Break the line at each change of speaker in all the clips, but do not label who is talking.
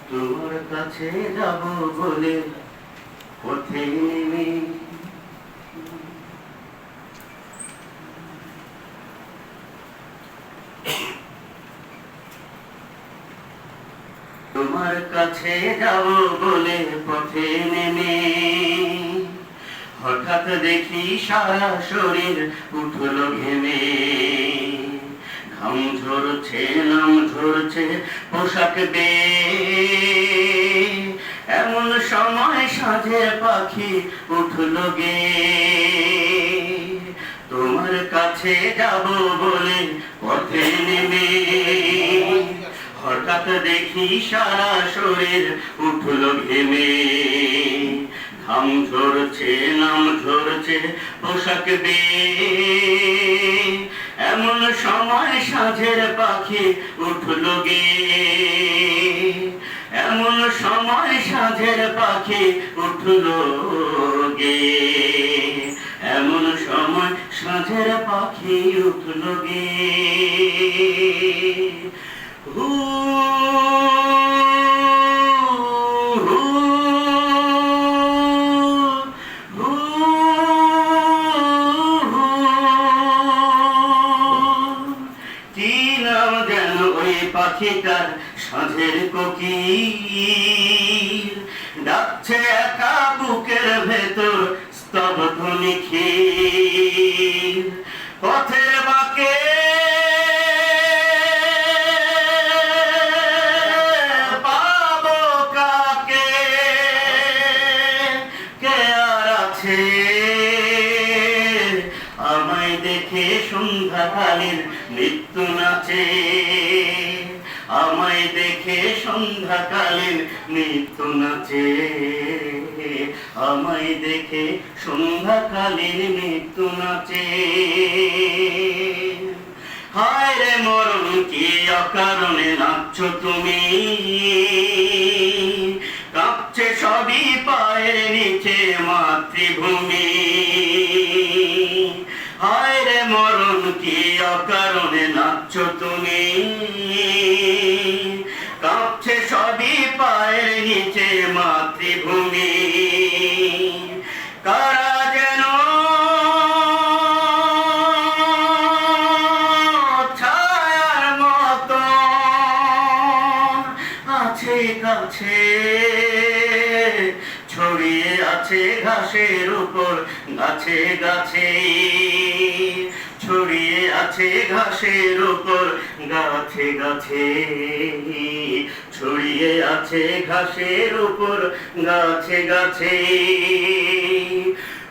তোমার কাছে যাব বলে পথে নেমে তোমার কাছে যাব বলে পথে নেমে হঠাৎ দেখি সারা শরীর উঠল ঘেমে। ঘাম ঝরছে, নাম ঝরছে পোশাক বেয়ে, এমন সময় সাঁঝের পাখি উঠল গে। তোমার কাছে যাব বলে পথে নেমে হঠাৎ দেখি সারা শরীর উঠল ঘেমে। ঘাম ঝরছে, নাম ঝরছে পোশাক বেয়ে, এমন সময় সাঁঝের পাখি উঠল গে। এমন সময় সাঁঝের পাখি উঠল গে। এমন সময় সাঁঝের পাখি উঠল গে। হু পাখিটার সাঁঝের কোকিল ডাকছে একা বুকের ভেতর স্তব্ধ নিখিল। পথের বাঁকে পাবো কাকে, কে আর আছে আমায় দেখে সন্ধ্যাকালীন মৃত্যু নাচে। আমায় দেখে সন্ধ্যাকালীন মৃত্যু নাচে। আমায় দেখে সন্ধ্যাকালীন মৃত্যু নাচে। হায় রে মরণ, কি অকারণে নাচছো তুমি? কাঁপছে সবই পায়ের নিচে মাতৃভূমি। হায় রে মরণ, কি অকারণে নাচছো তুমি? কাঁপছে সবই পায়ের নিচে মাতৃভূমি। কারা যেন ছায়ার মতো আছে কাছে, ছড়িয়ে আছে ঘাসের উপর গাছে গাছে। ছড়িয়ে আছে ঘাসের উপর গাছে গাছে। ছড়িয়ে আছে ঘাসের উপর গাছে গাছে।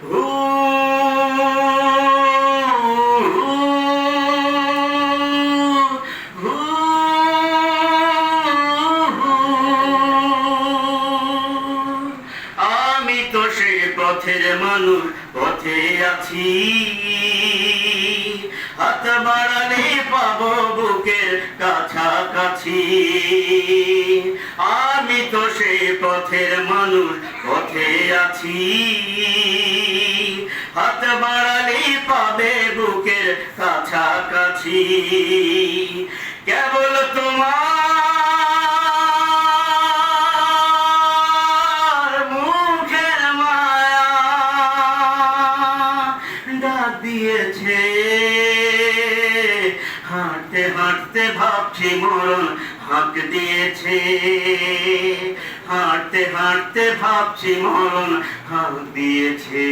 হু আমি তো সে পথের মানুষ, পথে আছি। হাত বাড়ালে পাবো বুকের কাছাকাছি। আমি তো সেই পথের মানুষ, পথে আছি। হাত বাড়ালে পাবে বুকের কাছাকাছি। কেবল তোমার মুখের মায়া ডাক দিয়েছে। হাঁটতে হাঁটতে ভাবছি মরণ হাঁক দিয়েছে। হাঁটতে হাঁটতে ভাবছি মরণ হাঁক দিয়েছে।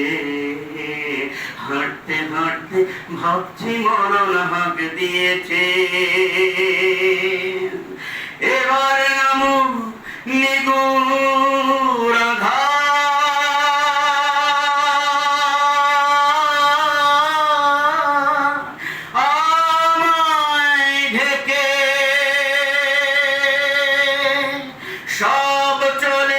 হাঁটতে হাঁটতে ভাবছি মরণ হাঁক দিয়েছে। এবার নামো নিগুড় সব চলে